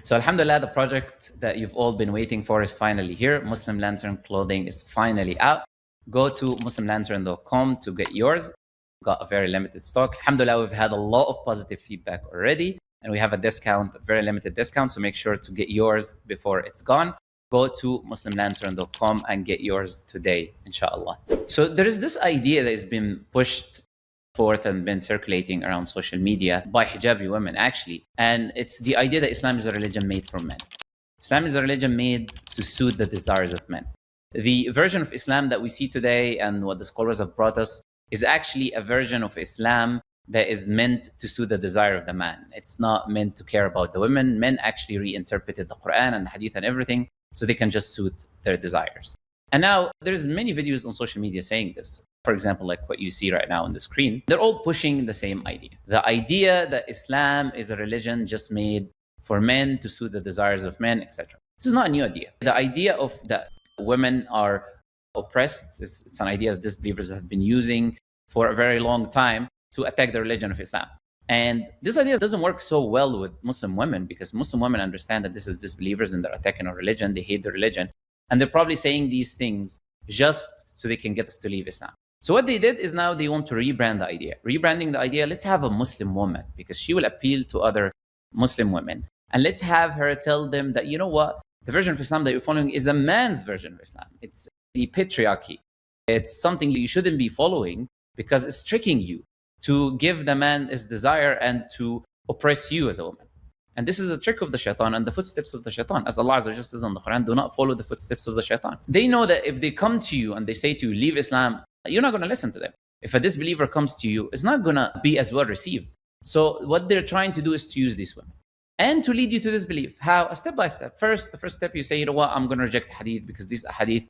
So Alhamdulillah, the project that you've all been waiting for is finally here. Muslim Lantern clothing is finally out. Go to muslimlantern.com to get yours. Got a very limited stock. Alhamdulillah, we've had a lot of positive feedback already, and we have a discount, a very limited discount, so make sure to get yours before it's gone. Go to muslimlantern.com and get yours today, inshallah. So there is this idea that has been pushed forth and been circulating around social media by hijabi women, actually. And it's the idea that Islam is a religion made for men. Islam is a religion made to suit the desires of men. The version of Islam that we see today and what the scholars have brought us is actually a version of Islam that is meant to suit the desire of the man. It's not meant to care about the women. Men actually reinterpreted the Quran and the hadith and everything so they can just suit their desires. And now there's many videos on social media saying this. For example, like what you see right now on the screen, they're all pushing the same idea. The idea that Islam is a religion just made for men to suit the desires of men, etc. This is not a new idea. The idea of that women are oppressed, it's an idea that disbelievers have been using for a very long time to attack the religion of Islam. And this idea doesn't work so well with Muslim women because Muslim women understand that this is disbelievers and they're attacking our religion, they hate the religion. And they're probably saying these things just so they can get us to leave Islam. So what they did is now they want to rebrand the idea. Rebranding the idea, let's have a Muslim woman because she will appeal to other Muslim women. And let's have her tell them that, you know what, the version of Islam that you're following is a man's version of Islam. It's the patriarchy. It's something you shouldn't be following because it's tricking you to give the man his desire and to oppress you as a woman. And this is a trick of the shaitan and the footsteps of the shaitan. As Allah just says in the Quran, do not follow the footsteps of the shaitan. They know that if they come to you and they say to you, leave Islam, you're not going to listen to them. If a disbeliever comes to you, it's not going to be as well received. So what they're trying to do is to use these women and to lead you to disbelief. How? A step by step. First, the first step, you say, you know what, I'm going to reject hadith because these hadith,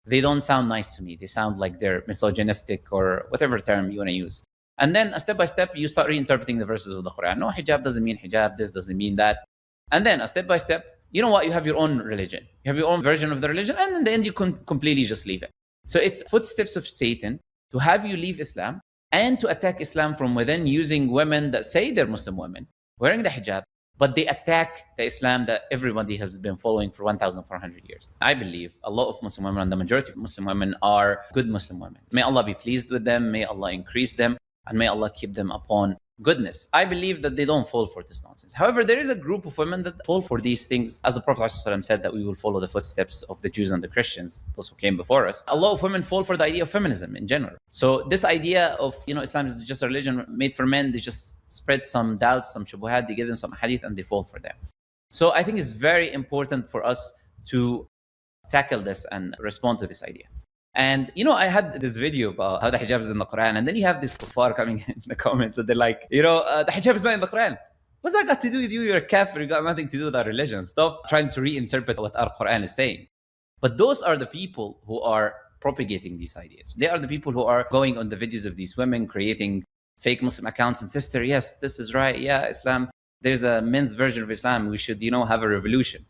they don't sound nice to me. They sound like they're misogynistic or whatever term you want to use. And then a step by step, you start reinterpreting the verses of the Quran. No, hijab doesn't mean hijab. This doesn't mean that. And then a step by step, you know what? You have your own religion. You have your own version of the religion. And in the end, you can completely just leave it. So it's footsteps of Satan to have you leave Islam and to attack Islam from within using women that say they're Muslim women, wearing the hijab, but they attack the Islam that everybody has been following for 1,400 years. I believe a lot of Muslim women and the majority of Muslim women are good Muslim women. May Allah be pleased with them. May Allah increase them. And may Allah keep them upon goodness. I believe that they don't fall for this nonsense. However, there is a group of women that fall for these things. As the Prophet ﷺ said that we will follow the footsteps of the Jews and the Christians, those who came before us. A lot of women fall for the idea of feminism in general. So this idea of, Islam is just a religion made for men, they just spread some doubts, some shubuhat, they give them some hadith and they fall for them. So I think it's very important for us to tackle this and respond to this idea. And, I had this video about how the hijab is in the Quran. And then you have this kuffar coming in the comments and they're like, the hijab is not in the Quran. What's that got to do with you? You're a kafir. You got nothing to do with our religion. Stop trying to reinterpret what our Quran is saying. But those are the people who are propagating these ideas. They are the people who are going on the videos of these women, creating fake Muslim accounts and sister, yes, this is right. Yeah, Islam, there's a men's version of Islam. We should, have a revolution.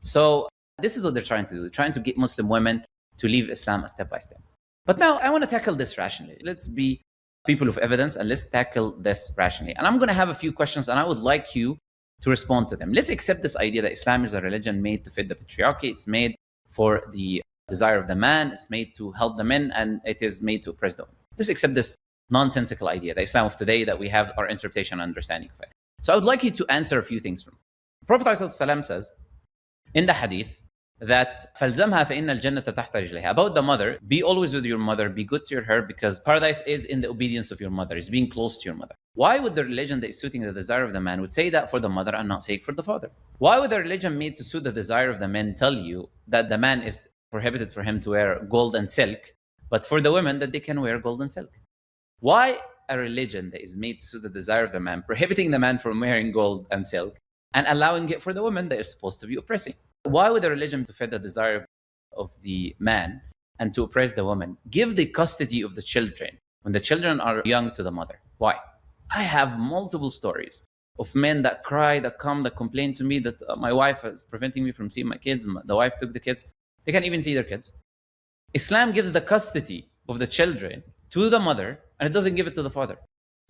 So this is what they're trying to do. They're trying to get Muslim women to leave Islam step by step. But now I want to tackle this rationally. Let's be people of evidence and let's tackle this rationally. And I'm going to have a few questions and I would like you to respond to them. Let's accept this idea that Islam is a religion made to fit the patriarchy. It's made for the desire of the man. It's made to help the men and it is made to oppress the women. Let's accept this nonsensical idea, the Islam of today, that we have our interpretation and understanding of it. So I would like you to answer a few things from it. Prophet ﷺ says in the hadith, that فَالْزَمْهَا فَإِنَّ الْجَنَّةَ تَحْتَ رِجْلِهَا. About the mother, be always with your mother, be good to her because paradise is in the obedience of your mother, is being close to your mother. Why would the religion that is suiting the desire of the man would say that for the mother and not say it for the father? Why would the religion made to suit the desire of the men tell you that the man is prohibited for him to wear gold and silk, but for the women that they can wear gold and silk? Why a religion that is made to suit the desire of the man, prohibiting the man from wearing gold and silk and allowing it for the women that are supposed to be oppressing? Why would a religion to fit the desire of the man and to oppress the woman give the custody of the children when the children are young to the mother? Why? I have multiple stories of men that cry, that come, that complain to me that my wife is preventing me from seeing my kids. The wife took the kids. They can't even see their kids. Islam gives the custody of the children to the mother and it doesn't give it to the father.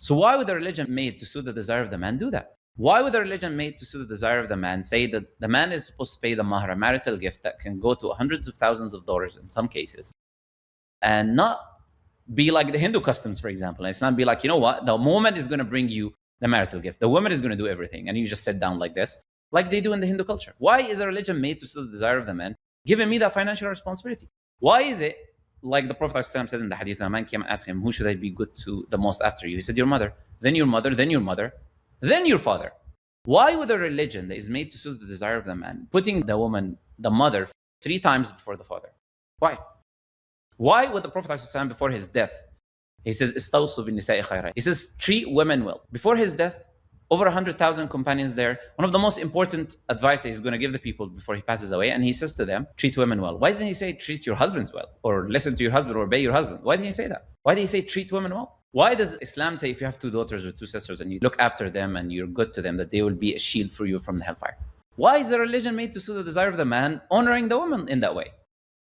So why would a religion made to suit the desire of the man do that? Why would a religion made to suit the desire of the man say that the man is supposed to pay the mahr, a marital gift that can go to hundreds of thousands of dollars in some cases, and not be like the Hindu customs, for example? And Islam be like, you know what? The woman is going to bring you the marital gift. The woman is going to do everything. And you just sit down like this, like they do in the Hindu culture. Why is a religion made to suit the desire of the man, giving me that financial responsibility? Why is it, like the Prophet ﷺ said in the hadith, a man came and asked him, who should I be good to the most after you? He said, your mother, then your mother, then your mother, then your father. Why would a religion that is made to suit the desire of the man, putting the woman, the mother, 3 times before the father? Why? Why would the Prophet ﷺ, before his death, he says, "Istawsu bin nisa'i khayra." He says, treat women well. Before his death, over 100,000 companions there. One of the most important advice that he's going to give the people before he passes away, and he says to them, treat women well. Why didn't he say treat your husbands well, or listen to your husband, or obey your husband? Why didn't he say that? Why did he say treat women well? Why does Islam say if you have 2 daughters or 2 sisters and you look after them and you're good to them, that they will be a shield for you from the hellfire? Why is a religion made to suit the desire of the man, honoring the woman in that way?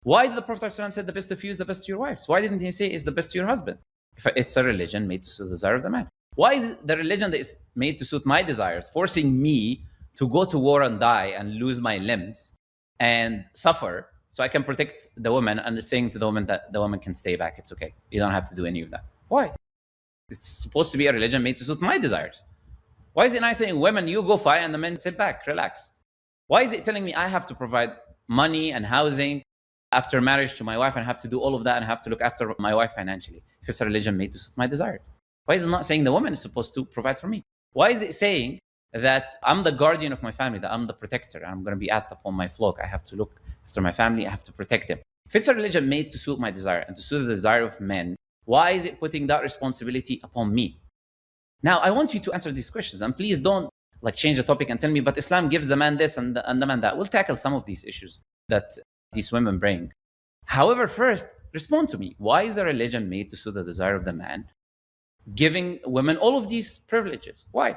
Why did the Prophet ﷺ say the best of you is the best to your wives? Why didn't he say it's the best to your husband? If it's a religion made to suit the desire of the man. Why is it the religion that is made to suit my desires, forcing me to go to war and die and lose my limbs and suffer so I can protect the woman, and saying to the woman that the woman can stay back, it's okay, you don't have to do any of that? Why? It's supposed to be a religion made to suit my desires. Why is it not saying, women, you go fight and the men sit back, relax? Why is it telling me I have to provide money and housing after marriage to my wife and have to do all of that and have to look after my wife financially, if it's a religion made to suit my desires? Why is it not saying the woman is supposed to provide for me? Why is it saying that I'm the guardian of my family, that I'm the protector, and I'm going to be asked upon my flock, I have to look after my family, I have to protect them? If it's a religion made to suit my desire and to suit the desire of men, why is it putting that responsibility upon me? Now, I want you to answer these questions, and please don't like change the topic and tell me, but Islam gives the man this and the man that. We'll tackle some of these issues that these women bring. However, first, respond to me. Why is a religion made to suit the desire of the man, giving women all of these privileges? Why?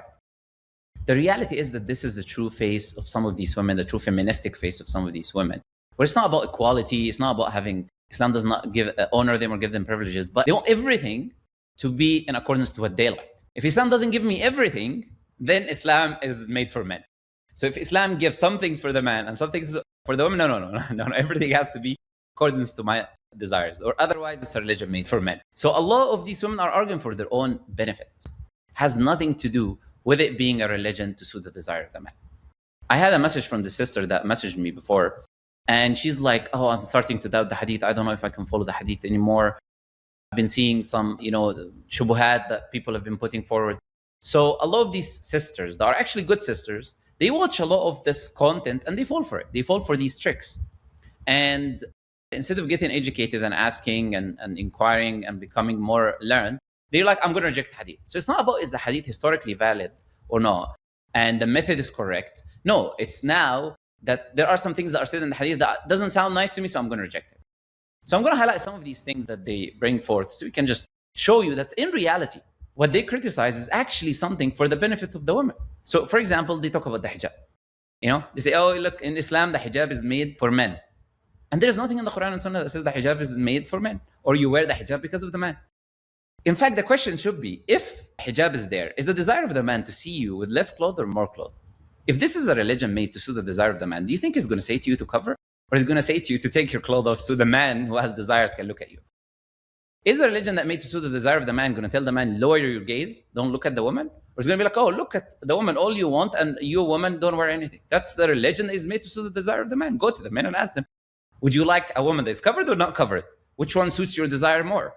The reality is that this is the true face of some of these women, the true feministic face of some of these women, where it's not about equality, it's not about having, Islam does not honor them or give them privileges, but they want everything to be in accordance to what they like. If Islam doesn't give me everything, then Islam is made for men. So if Islam gives some things for the man and some things for the woman, no, everything has to be accordance to my desires, or otherwise it's a religion made for men. So a lot of these women are arguing for their own benefit. Has nothing to do with it being a religion to suit the desire of the man. I had a message from the sister that messaged me before, and she's like, oh, I'm starting to doubt the hadith. I don't know if I can follow the hadith anymore. I've been seeing some, shubuhat that people have been putting forward. So a lot of these sisters that are actually good sisters, they watch a lot of this content and they fall for it. They fall for these tricks. And instead of getting educated and asking and inquiring and becoming more learned, they're like, I'm going to reject hadith. So it's not about is the hadith historically valid or not, and the method is correct. No, it's now that there are some things that are said in the hadith that doesn't sound nice to me, so I'm going to reject it. So I'm going to highlight some of these things that they bring forth so we can just show you that in reality, what they criticize is actually something for the benefit of the women. So for example, they talk about the hijab. They say, oh, look, in Islam, the hijab is made for men. And there's nothing in the Quran and Sunnah that says the hijab is made for men, or you wear the hijab because of the man. In fact, the question should be, if hijab is there, is the desire of the man to see you with less clothes or more clothes? If this is a religion made to suit the desire of the man, do you think he's going to say to you to cover? Or is he going to say to you to take your clothes off so the man who has desires can look at you? Is a religion that made to suit the desire of the man going to tell the man, lower your gaze, don't look at the woman? Or is it going to be like, oh, look at the woman all you want, and you, woman, don't wear anything? That's the religion that is made to suit the desire of the man. Go to the men and ask them, would you like a woman that is covered or not covered? Which one suits your desire more?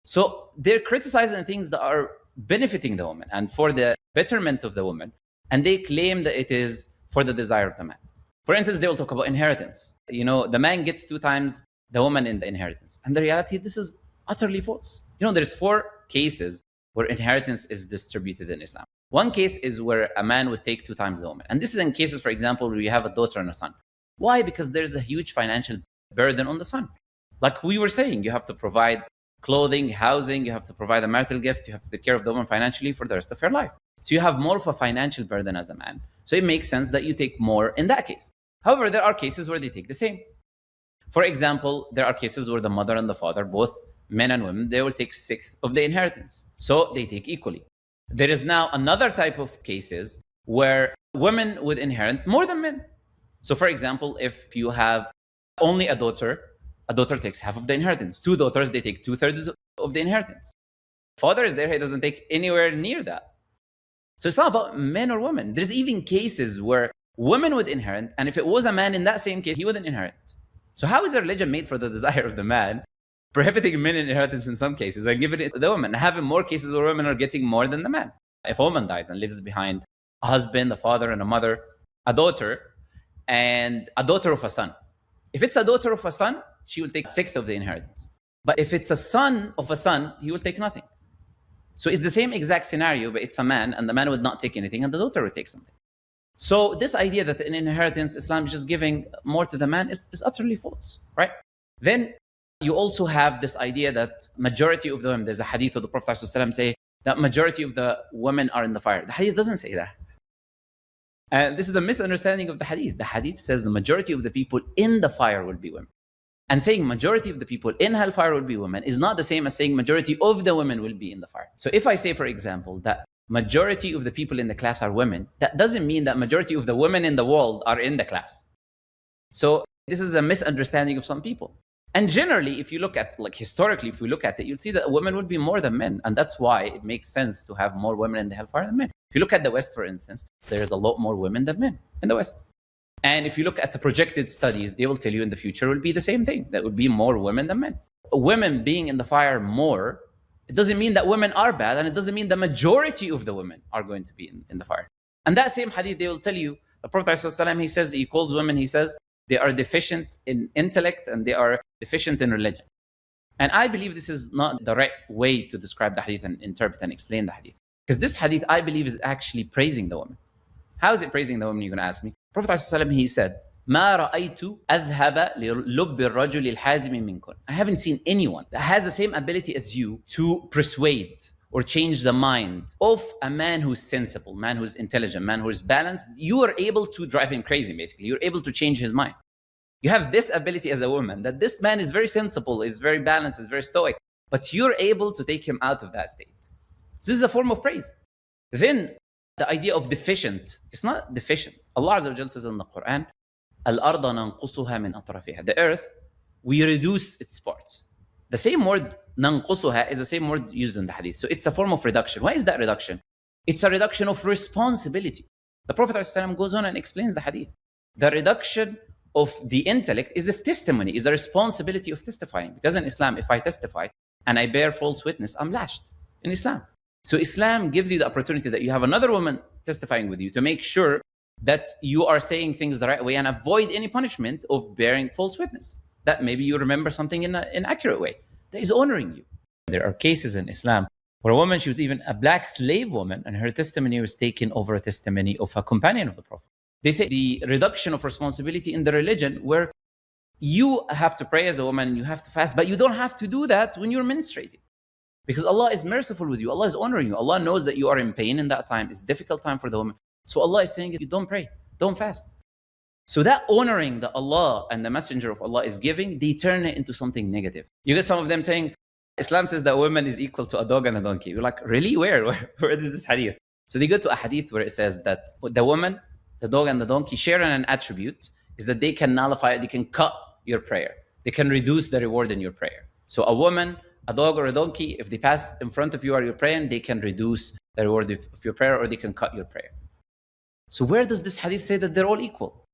So they're criticizing things that are benefiting the woman and for the betterment of the woman, and they claim that it is for the desire of the man. For instance, they will talk about inheritance. The man gets 2 times the woman in the inheritance. And the reality, this is utterly false. There's 4 cases where inheritance is distributed in Islam. One case is where a man would take 2 times the woman. And this is in cases, for example, where you have a daughter and a son. Why? Because there's a huge financial burden on the son. Like we were saying, you have to provide clothing, housing, you have to provide a marital gift, you have to take care of the woman financially for the rest of her life. So you have more of a financial burden as a man. So it makes sense that you take more in that case. However, there are cases where they take the same. For example, there are cases where the mother and the father, both men and women, they will take 1/6 of the inheritance. So they take equally. There is now another type of cases where women would inherit more than men. So for example, if you have only a daughter takes half of the inheritance. 2 daughters, they take 2/3 of the inheritance. Father is there, he doesn't take anywhere near that. So it's not about men or women. There's even cases where women would inherit, and if it was a man in that same case, he wouldn't inherit. So how is the religion made for the desire of the man, prohibiting men in inheritance in some cases and giving it to the woman, having more cases where women are getting more than the man? If a woman dies and leaves behind a husband, a father, and a mother, a daughter, and a daughter of a son. If it's a daughter of a son, she will take 1/6 of the inheritance. But if it's a son of a son, he will take nothing. So it's the same exact scenario, but it's a man, and the man would not take anything, and the daughter would take something. So this idea that in inheritance, Islam is just giving more to the man is utterly false, right? Then you also have this idea that majority of the women, there's a hadith of the Prophet ﷺ say that majority of the women are in the fire. The hadith doesn't say that. And this is a misunderstanding of the hadith. The hadith says the majority of the people in the fire will be women. And saying majority of the people in hellfire will be women is not the same as saying majority of the women will be in the fire. So if I say, for example, that majority of the people in the class are women, that doesn't mean that majority of the women in the world are in the class. So this is a misunderstanding of some people. And generally, if you look at, like historically, if we look at it, you'll see that women would be more than men. And that's why it makes sense to have more women in the hellfire than men. If you look at the West, for instance, there's a lot more women than men in the West. And if you look at the projected studies, they will tell you in the future will be the same thing. That would be more women than men. Women being in the fire more, it doesn't mean that women are bad, and it doesn't mean the majority of the women are going to be in the fire. And that same hadith, they will tell you, the Prophet ﷺ, he says, he calls women, he says, they are deficient in intellect and they are deficient in religion. And I believe this is not the right way to describe the hadith and interpret and explain the hadith. Because this hadith, I believe, is actually praising the woman. How is it praising the woman, you're going to ask me? Prophet ﷺ, he said, ما رأيت أذهب للب الرجل الحازم منكم. I haven't seen anyone that has the same ability as you to persuade or change the mind of a man who's sensible, man who's intelligent, man who's balanced. You are able to drive him crazy, basically. You're able to change his mind. You have this ability as a woman, that this man is very sensible, is very balanced, is very stoic, but you're able to take him out of that state. This is a form of praise. Then the idea of deficient, it's not deficient. Allah Azza wa Jalla says in the Quran, الأرض ننقصها من أطرافها. The earth, we reduce its parts. The same word ننقصها is the same word used in the hadith. So it's a form of reduction. Why is that reduction? It's a reduction of responsibility. The Prophet ﷺ goes on and explains the hadith. The reduction of the intellect is of testimony, is a responsibility of testifying. Because in Islam, if I testify and I bear false witness, I'm lashed in Islam. So Islam gives you the opportunity that you have another woman testifying with you to make sure that you are saying things the right way and avoid any punishment of bearing false witness. That maybe you remember something in an accurate way. That is honoring you. There are cases in Islam where a woman, she was even a black slave woman, and her testimony was taken over a testimony of a companion of the Prophet. They say the reduction of responsibility in the religion where you have to pray as a woman and you have to fast, but you don't have to do that when you're menstruating. Because Allah is merciful with you. Allah is honoring you. Allah knows that you are in pain in that time. It's a difficult time for the woman. So Allah is saying, you don't pray, don't fast. So that honoring that Allah and the Messenger of Allah is giving, they turn it into something negative. You get some of them saying, Islam says that a woman is equal to a dog and a donkey. You're like, really? Where is this hadith? So they go to a hadith where it says that the woman, the dog and the donkey share in an attribute is that they can nullify, they can cut your prayer. They can reduce the reward in your prayer. So a woman, a dog or a donkey, if they pass in front of you while you're praying, they can reduce the reward of your prayer or they can cut your prayer. So where does this hadith say that they're all equal?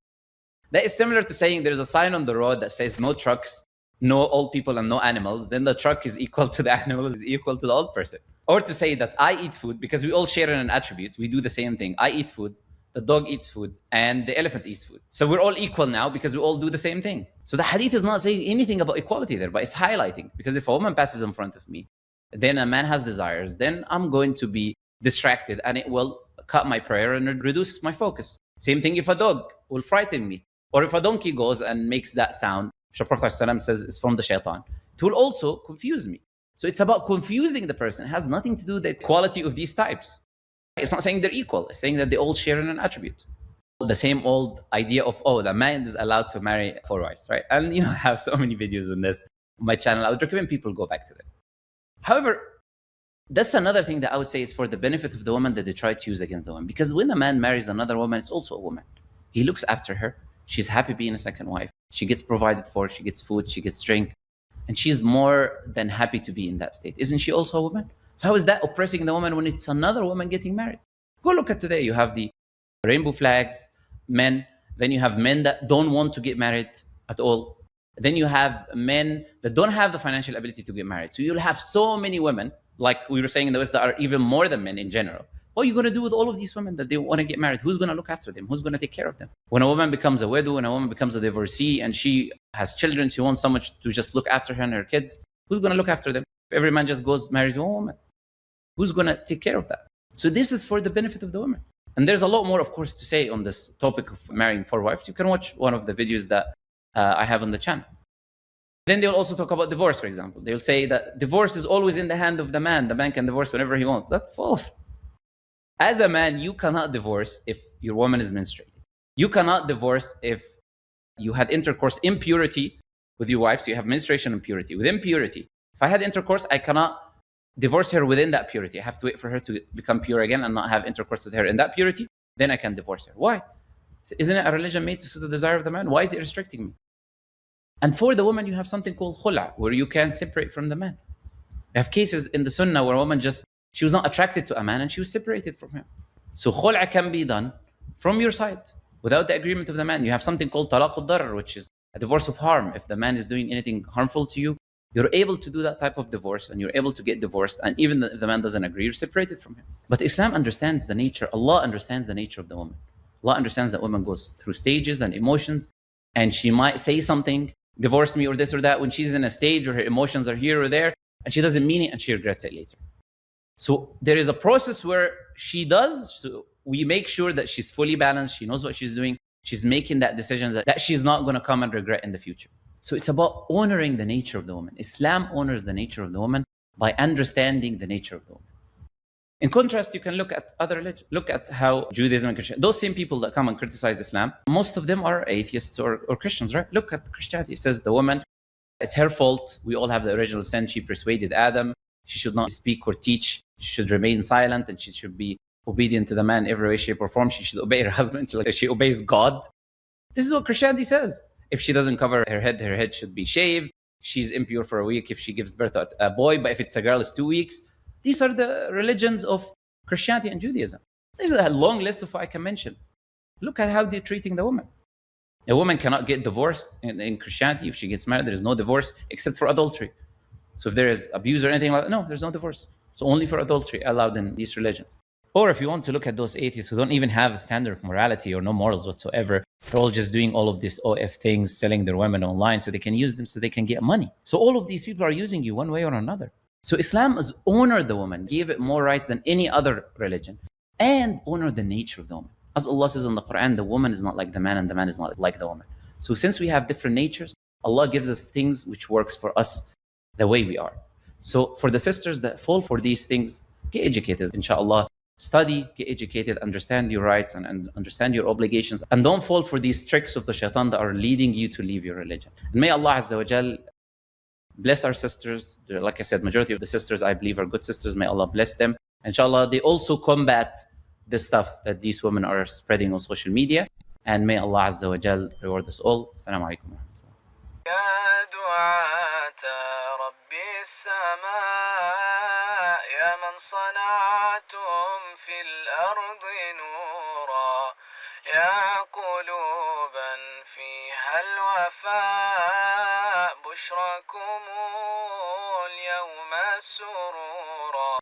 That is similar to saying there's a sign on the road that says no trucks, no old people and no animals. Then the truck is equal to the animals, is equal to the old person. Or to say that I eat food because we all share in an attribute. We do the same thing. I eat food, the dog eats food, and the elephant eats food. So we're all equal now because we all do the same thing. So the hadith is not saying anything about equality there, but it's highlighting. Because if a woman passes in front of me, then a man has desires, then I'm going to be distracted and it will cut my prayer and it reduces my focus. Same thing if a dog will frighten me. Or if a donkey goes and makes that sound, which the Prophet ﷺ says is from the shaitan, it will also confuse me. So it's about confusing the person. It has nothing to do with the quality of these types. It's not saying they're equal. It's saying that they all share in an attribute. The same old idea of, oh, the man is allowed to marry 4 wives, right? And I have so many videos on this on my channel. I would recommend people go back to them. However, That's another thing that I would say is for the benefit of the woman that they try to use against the woman. Because when a man marries another woman, it's also a woman. He looks after her. She's happy being a second wife. She gets provided for. She gets food. She gets drink. And she's more than happy to be in that state. Isn't she also a woman? So how is that oppressing the woman when it's another woman getting married? Go look at today. You have the rainbow flags, men. Then you have men that don't want to get married at all. Then you have men that don't have the financial ability to get married. So you'll have so many women, like we were saying in the West, that are even more than men in general. What are you going to do with all of these women that they want to get married? Who's going to look after them? Who's going to take care of them? When a woman becomes a widow and a woman becomes a divorcee and she has children, she wants someone to just look after her and her kids. Who's going to look after them? If every man just goes, marries one woman, who's going to take care of that? So this is for the benefit of the woman. And there's a lot more, of course, to say on this topic of marrying 4 wives. You can watch one of the videos that I have on the channel. Then they'll also talk about divorce, for example. They'll say that divorce is always in the hand of the man. The man can divorce whenever he wants. That's false. As a man, you cannot divorce if your woman is menstruating. You cannot divorce if you had intercourse impurity with your wife. So you have menstruation impurity. With impurity, if I had intercourse, I cannot divorce her within that purity. I have to wait for her to become pure again and not have intercourse with her in that purity. Then I can divorce her. Why? Isn't it a religion made to suit the desire of the man? Why is it restricting me? And for the woman, you have something called khula, where you can separate from the man. We have cases in the Sunnah where a woman she was not attracted to a man and she was separated from him. So khula can be done from your side without the agreement of the man. You have something called talaq al-darar, which is a divorce of harm. If the man is doing anything harmful to you, you're able to do that type of divorce and you're able to get divorced. And even if the man doesn't agree, you're separated from him. But Islam understands the nature. Allah understands the nature of the woman. Allah understands that woman goes through stages and emotions, and she might say something, divorce me or this or that, when she's in a stage where her emotions are here or there, and she doesn't mean it and she regrets it later. So there is a process where she does, so we make sure that she's fully balanced, she knows what she's doing, she's making that decision that she's not going to come and regret in the future. So it's about honoring the nature of the woman. Islam honors the nature of the woman by understanding the nature of the woman. In contrast, you can look at other religions. Look at how Judaism and Christianity, those same people that come and criticize Islam, most of them are atheists or Christians, right? Look at Christianity. It says the woman, it's her fault. We all have the original sin. She persuaded Adam. She should not speak or teach. She should remain silent, and she should be obedient to the man in every way, shape, or form. She should obey her husband like she obeys God. This is what Christianity says. If she doesn't cover her head should be shaved. She's impure for a week if she gives birth to a boy, but if it's a girl, it's 2 weeks. These are the religions of Christianity and Judaism. There's a long list of what I can mention. Look at how they're treating the woman. A woman cannot get divorced in Christianity. If she gets married, there is no divorce except for adultery. So if there is abuse or anything like that, no, there's no divorce. So only for adultery allowed in these religions. Or if you want to look at those atheists who don't even have a standard of morality or no morals whatsoever, they're all just doing all of these OF things, selling their women online so they can use them so they can get money. So all of these people are using you one way or another. So Islam has honored the woman, gave it more rights than any other religion, and honored the nature of the woman. As Allah says in the Quran, the woman is not like the man and the man is not like the woman. So since we have different natures, Allah gives us things which works for us the way we are. So for the sisters that fall for these things, get educated, inshallah. Study, get educated, understand your rights and understand your obligations, and don't fall for these tricks of the shaitan that are leading you to leave your religion. And may Allah Azza wa Jal bless our sisters. Like I said, majority of the sisters I believe are good sisters. May Allah bless them. Inshallah, they also combat the stuff that these women are spreading on social media. And may Allah Azza wa Jal reward us all. Assalamu alaikum wa rahmatullah. يا دعاة رب السماء يا من صنعتم في الأرض نورا يا قلوبا فيها الوفاء بشركم اليوم السرورا